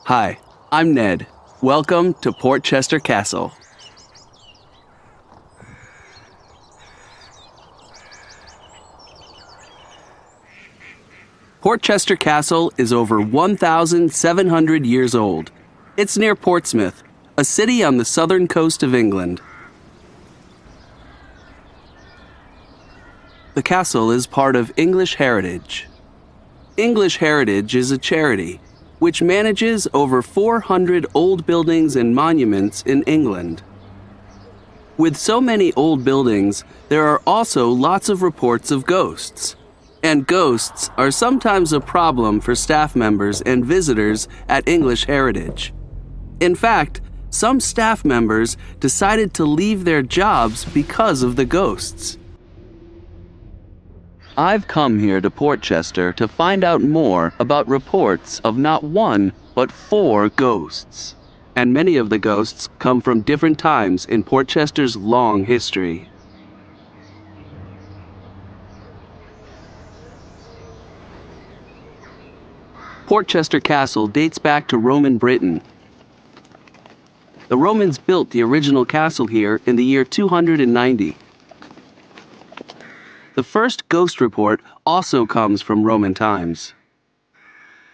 Hi, I'm Ned. Welcome to Portchester Castle. Portchester Castle is over 1,700 years old. It's near Portsmouth, a city on the southern coast of England. The castle is part of English Heritage. English Heritage is a charity which manages over 400 old buildings and monuments in England. With so many old buildings, there are also lots of reports of ghosts. And ghosts are sometimes a problem for staff members and visitors at English Heritage. In fact, some staff members decided to leave their jobs because of the ghosts. I've come here to Portchester to find out more about reports of not one, but 4 ghosts. And many of the ghosts come from different times in Portchester's long history. Portchester Castle dates back to Roman Britain. The Romans built the original castle here in the year 290. The first ghost report also comes from Roman times.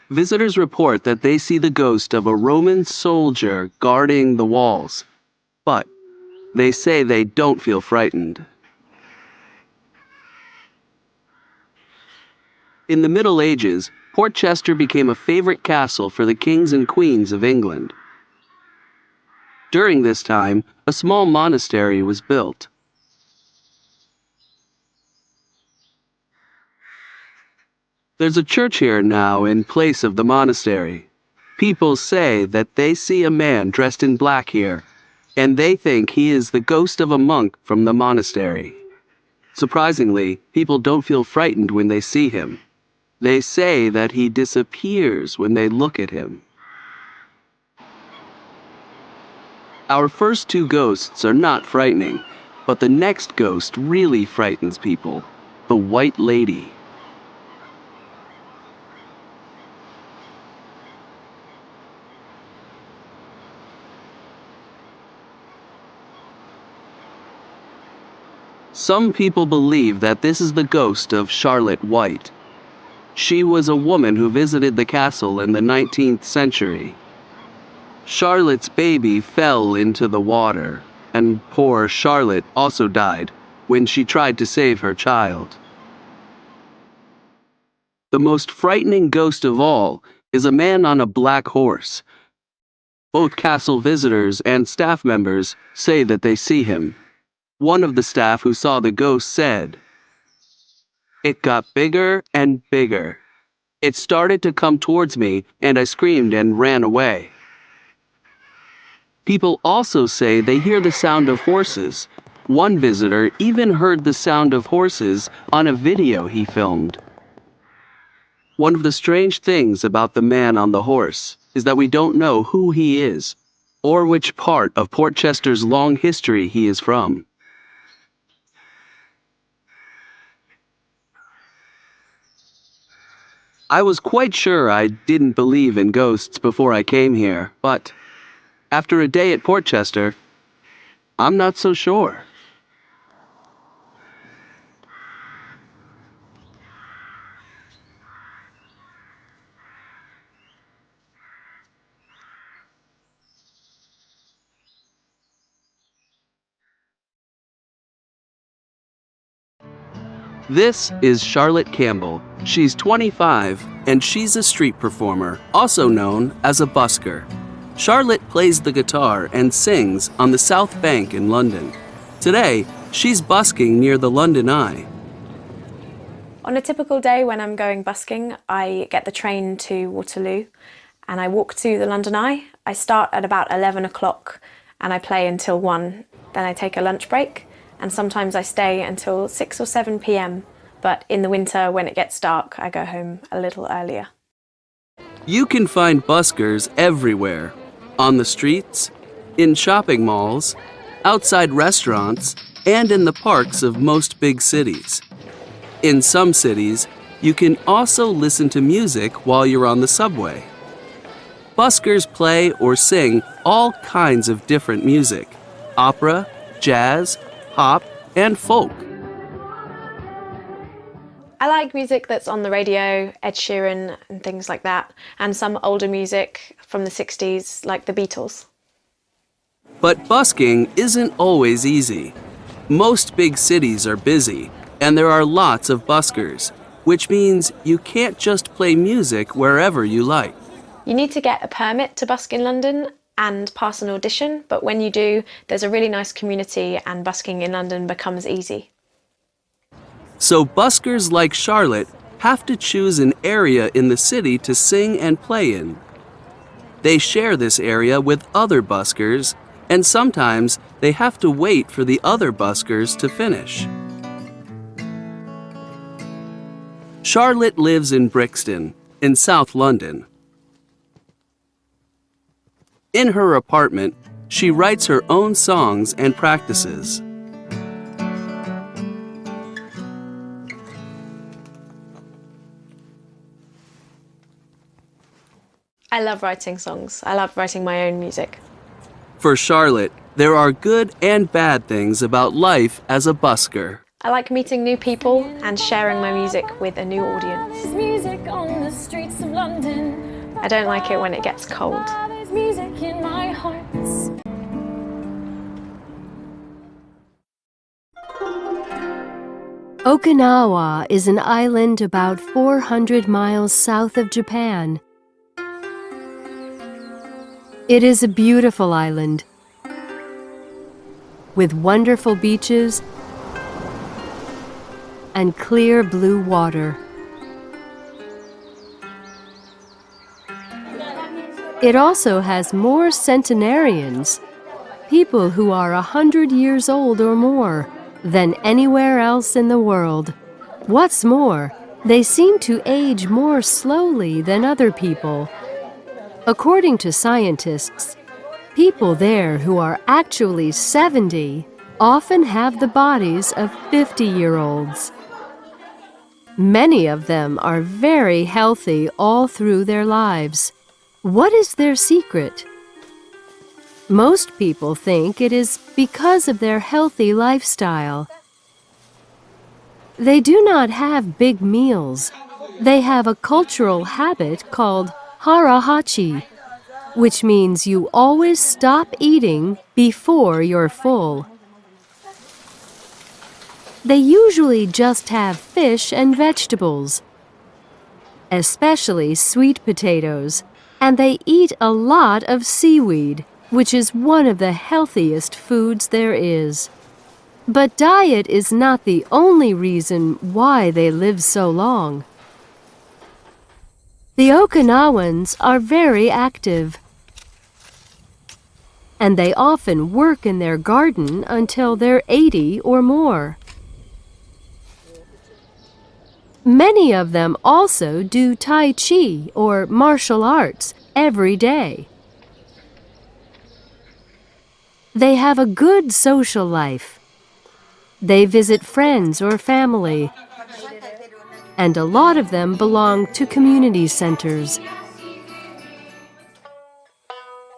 Visitors report that they see the ghost of a Roman soldier guarding the walls, but they say they don't feel frightened. In the Middle Ages, Portchester became a favorite castle for the kings and queens of England. During this time, a small monastery was built. There's a church here now in place of the monastery. People say that they see a man dressed in black here, and they think he is the ghost of a monk from the monastery. Surprisingly, people don't feel frightened when they see him. They say that he disappears when they look at him. Our first 2 ghosts are not frightening, but the next ghost really frightens people, the White Lady. Some people believe that this is the ghost of Charlotte White. She was a woman who visited the castle in the 19th century. Charlotte's baby fell into the water, and poor Charlotte also died when she tried to save her child. The most frightening ghost of all is a man on a black horse. Both castle visitors and staff members say that they see him. One of the staff who saw the ghost said, "It got bigger and bigger. It started to come towards me, and I screamed and ran away." People also say they hear the sound of horses. One visitor even heard the sound of horses on a video he filmed. One of the strange things about the man on the horse is that we don't know who he is, or which part of Portchester's long history he is from. I was quite sure I didn't believe in ghosts before I came here, but after a day at Portchester, I'm not so sure. This is Charlotte Campbell. She's 25, and she's a street performer, also known as a busker. Charlotte plays the guitar and sings on the South Bank in London. Today, she's busking near the London Eye. On a typical day when I'm going busking, I get the train to Waterloo and I walk to the London Eye. I start at about 11 o'clock and I play until 1. Then I take a lunch break. And sometimes I stay until 6 or 7 p.m. But in the winter, when it gets dark, I go home a little earlier. You can find buskers everywhere. On the streets, in shopping malls, outside restaurants, and in the parks of most big cities. In some cities, you can also listen to music while you're on the subway. Buskers play or sing all kinds of different music: opera, jazz, pop, and folk. I like music that's on the radio, Ed Sheeran and things like that, and some older music from the 60s like the Beatles. But busking isn't always easy. Most big cities are busy, and there are lots of buskers, which means you can't just play music wherever you like. You need to get a permit to busk in London and pass an audition, but when you do, there's a really nice community and busking in London becomes easy. So buskers like Charlotte have to choose an area in the city to sing and play in. They share this area with other buskers, and sometimes they have to wait for the other buskers to finish. Charlotte lives in Brixton, in South London. In her apartment, she writes her own songs and practices. I love writing songs. I love writing my own music. For Charlotte, there are good and bad things about life as a busker. I like meeting new people and sharing my music with a new audience. Music on the streets of London. I don't like it when it gets cold. There's music in my heart. Okinawa is an island about 400 miles south of Japan. It is a beautiful island with wonderful beaches and clear blue water. It also has more centenarians, people who are 100 years old or more, than anywhere else in the world. What's more, they seem to age more slowly than other people. According to scientists, people there who are actually 70 often have the bodies of 50-year-olds. Many of them are very healthy all through their lives. What is their secret? Most people think it is because of their healthy lifestyle. They do not have big meals. They have a cultural habit called harahachi, which means you always stop eating before you're full. They usually just have fish and vegetables, especially sweet potatoes, and they eat a lot of seaweed, which is one of the healthiest foods there is. But diet is not the only reason why they live so long. The Okinawans are very active, and they often work in their garden until they're 80 or more. Many of them also do Tai Chi or martial arts every day. They have a good social life. They visit friends or family, and a lot of them belong to community centers.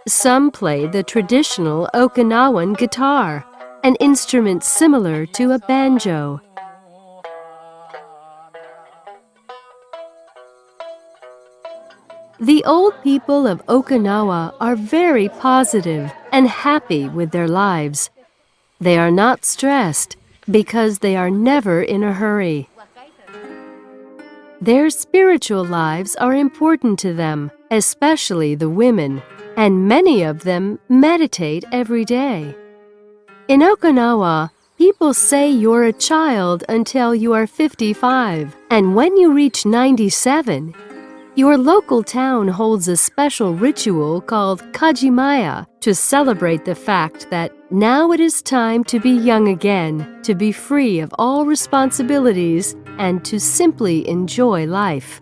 Some play the traditional Okinawan guitar, an instrument similar to a banjo. The old people of Okinawa are very positive and happy with their lives. They are not stressed because they are never in a hurry. Their spiritual lives are important to them, especially the women, and many of them meditate every day. In Okinawa, people say you're a child until you are 55, and when you reach 97, your local town holds a special ritual called Kajimaya to celebrate the fact that now it is time to be young again, to be free of all responsibilities, and to simply enjoy life.